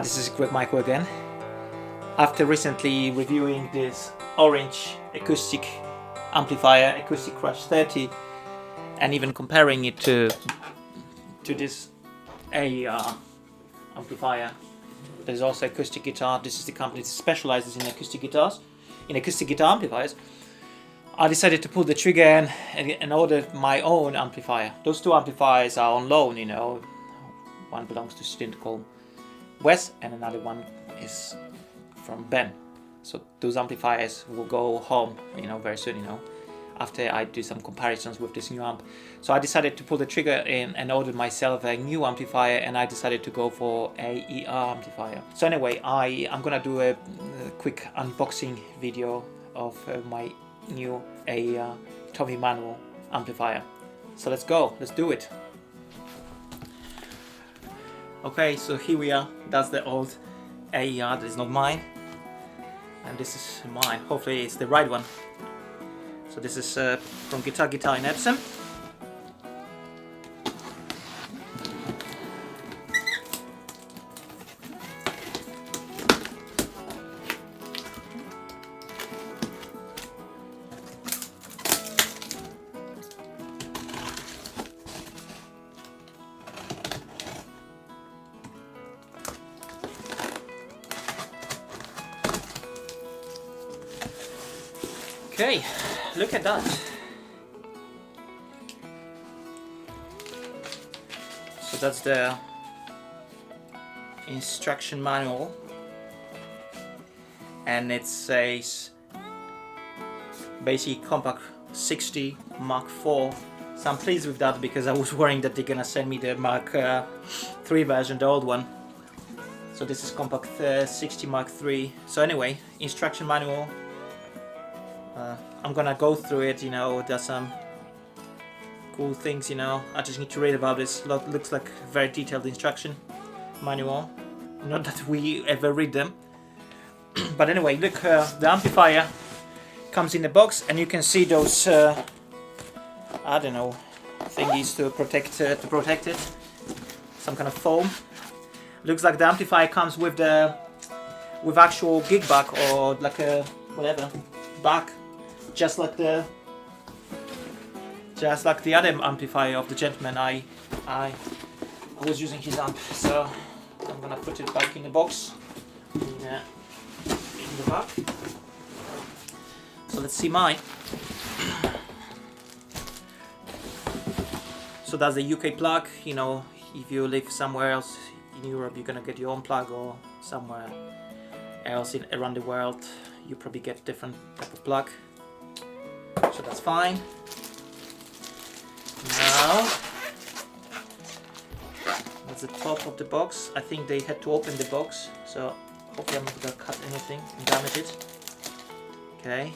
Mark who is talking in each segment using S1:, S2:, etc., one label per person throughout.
S1: This is Greg Michael again. After recently reviewing this orange acoustic amplifier, Acoustic Crush 30, and even comparing it to this AER amplifier, there's also acoustic guitar. This is the company that specializes in acoustic guitars, in acoustic guitar amplifiers. I decided to pull the trigger and order my own amplifier. Those two amplifiers are on loan, you know. One belongs to a student called Wes, and another one is from Ben. So those amplifiers will go home, you know, very soon, you know, after I do some comparisons with this new amp. So I decided to pull the trigger in and order myself a new amplifier, and I decided to go for AER amplifier. So anyway, I'm gonna do a quick unboxing video of my new AER Tommy Emmanuel amplifier. So let's go, let's do it. Okay, so here we are. That's the old AER, that is not mine, and this is mine. Hopefully it's the right one. So this is from Guitar in Epsom. Okay, look at that. So that's the instruction manual, and it says basically Compact 60 Mark IV. So I'm pleased with that because I was worrying that they're gonna send me the Mark III version, the old one. So this is Compact 60 Mark III. So anyway, instruction manual. I'm gonna go through it, you know. There's some cool things, you know. I just need to read about this. Looks like very detailed instruction manual. Not that we ever read them. But anyway, look, the amplifier comes in the box, and you can see those, I don't know, thingies to protect it. Some kind of foam. Looks like the amplifier comes with actual gig back, or like a whatever back. Just like the other amplifier of the gentleman I was using his amp. So I'm gonna put it back in the box in the back. So let's see mine. So that's the UK plug. You know, if you live somewhere else in Europe, you're gonna get your own plug, or somewhere else around the world, you probably get different type of plug. So that's fine. Now, that's the top of the box. I think they had to open the box, so hopefully I'm not gonna cut anything and damage it. Okay.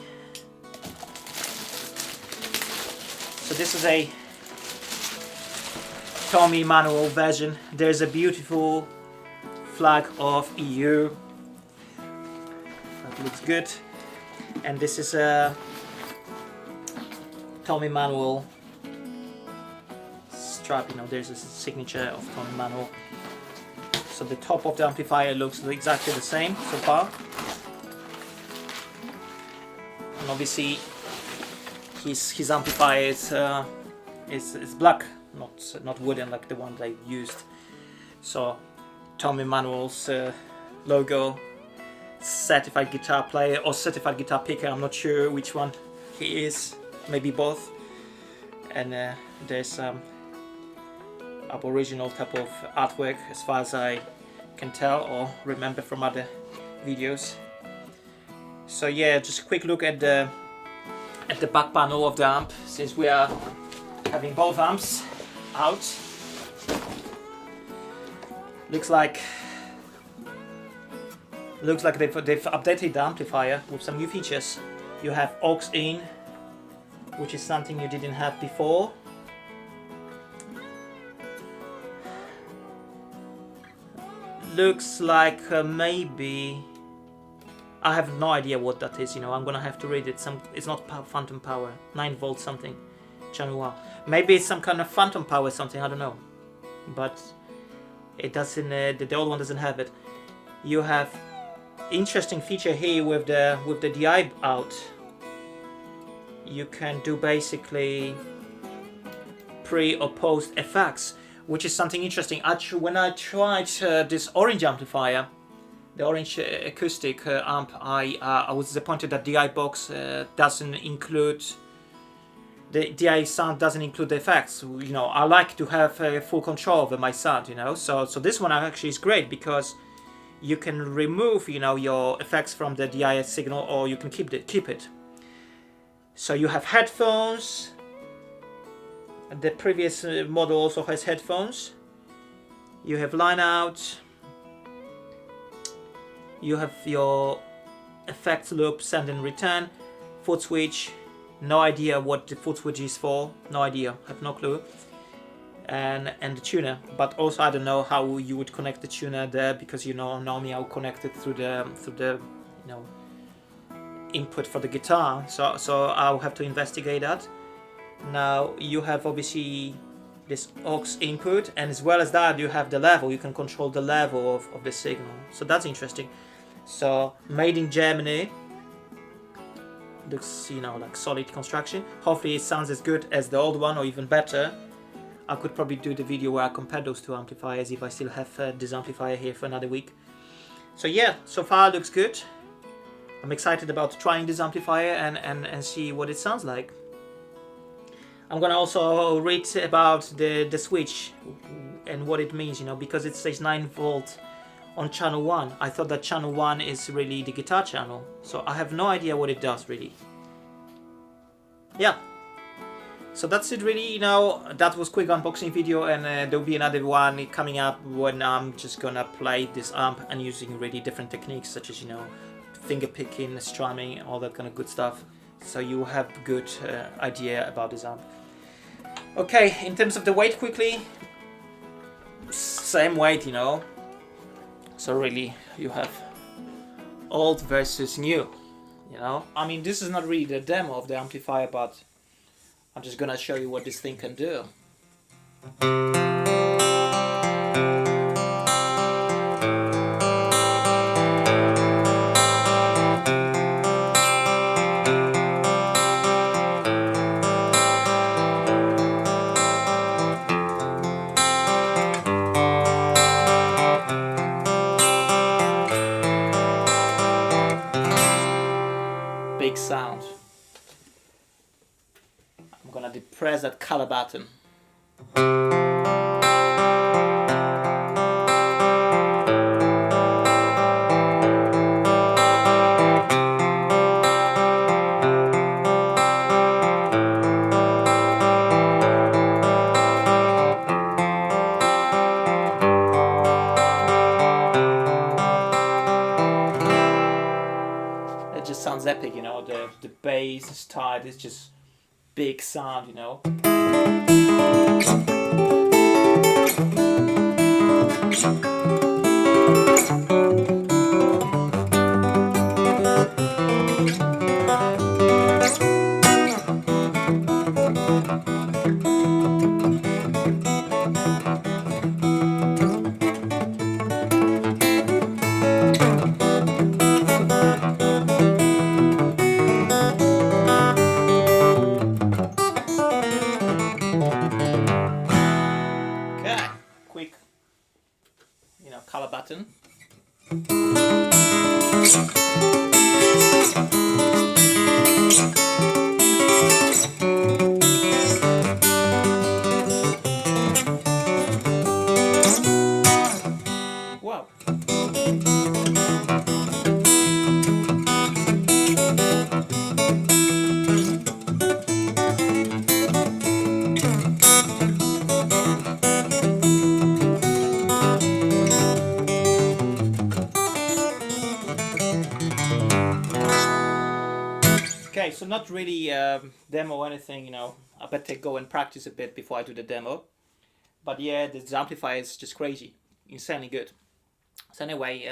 S1: So this is a Tommy Emmanuel version. There's a beautiful flag of EU. That looks good. And this is a Tommy Emmanuel strap, you know, there's a signature of Tommy Emmanuel. So the top of the amplifier looks exactly the same so far. And obviously his amplifier is black, not wooden like the one they used. So Tommy Emmanuel's logo, certified guitar player or certified guitar picker, I'm not sure which one he is. Maybe both. And there's some Aboriginal type of artwork, as far as I can tell or remember from other videos. So yeah, just a quick look at the back panel of the amp, since we are having both amps out. Looks like they've updated the amplifier with some new features. You have aux in, which is something you didn't have before. Looks like maybe, I have no idea what that is, you know. I'm gonna have to read it. It's not phantom power, 9 volt something, channel 1. Maybe it's some kind of phantom power something, I don't know. But it doesn't, the old one doesn't have it. You have interesting feature here with the DI out. You can do basically pre or post effects, which is something interesting. Actually, when I tried this orange amplifier, the orange acoustic amp, I was disappointed that DI box doesn't include the DI sound, doesn't include the effects. You know, I like to have full control over my sound. You know, so this one actually is great because you can remove, you know, your effects from the DI signal, or you can keep it. So you have headphones. The previous model also has headphones. You have line out. You have your effects loop, send and return, foot switch. No idea what the foot switch is for. No idea. Have no clue. And the tuner, but also I don't know how you would connect the tuner there, because you know normally I'll connect it through the you know input for the guitar. So I'll have to investigate that. Now you have obviously this aux input, and as well as that you have the level. You can control the level of the signal. So that's interesting. So made in Germany. Looks, you know, like solid construction. Hopefully it sounds as good as the old one or even better. I could probably do the video where I compare those two amplifiers if I still have this amplifier here for another week. So yeah, so far it looks good. I'm excited about trying this amplifier and see what it sounds like. I'm gonna also read about the switch and what it means, you know, because it says 9 volt on channel 1. I thought that channel 1 is really the guitar channel, so I have no idea what it does really. Yeah. So that's it really, you know, that was quick unboxing video, and there'll be another one coming up when I'm just gonna play this amp and using really different techniques, such as, you know, finger picking, strumming, all that kind of good stuff, so you have a good idea about this amp. Okay, in terms of the weight quickly, same weight, you know, so really you have old versus new, you know. I mean, this is not really the demo of the amplifier, but I'm just gonna show you what this thing can do. Big sound. I'm gonna depress that color button. It just sounds epic, you know, the bass is tight, it's just big sound, you know. Quick, you know, color button. Wow. Okay, so not really demo or anything, you know. I better go and practice a bit before I do the demo. But yeah, this amplifier is just crazy, insanely good. So anyway,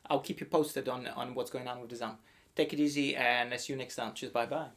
S1: I'll keep you posted on what's going on with this amp. Take it easy, and see you next time. Cheers, bye bye.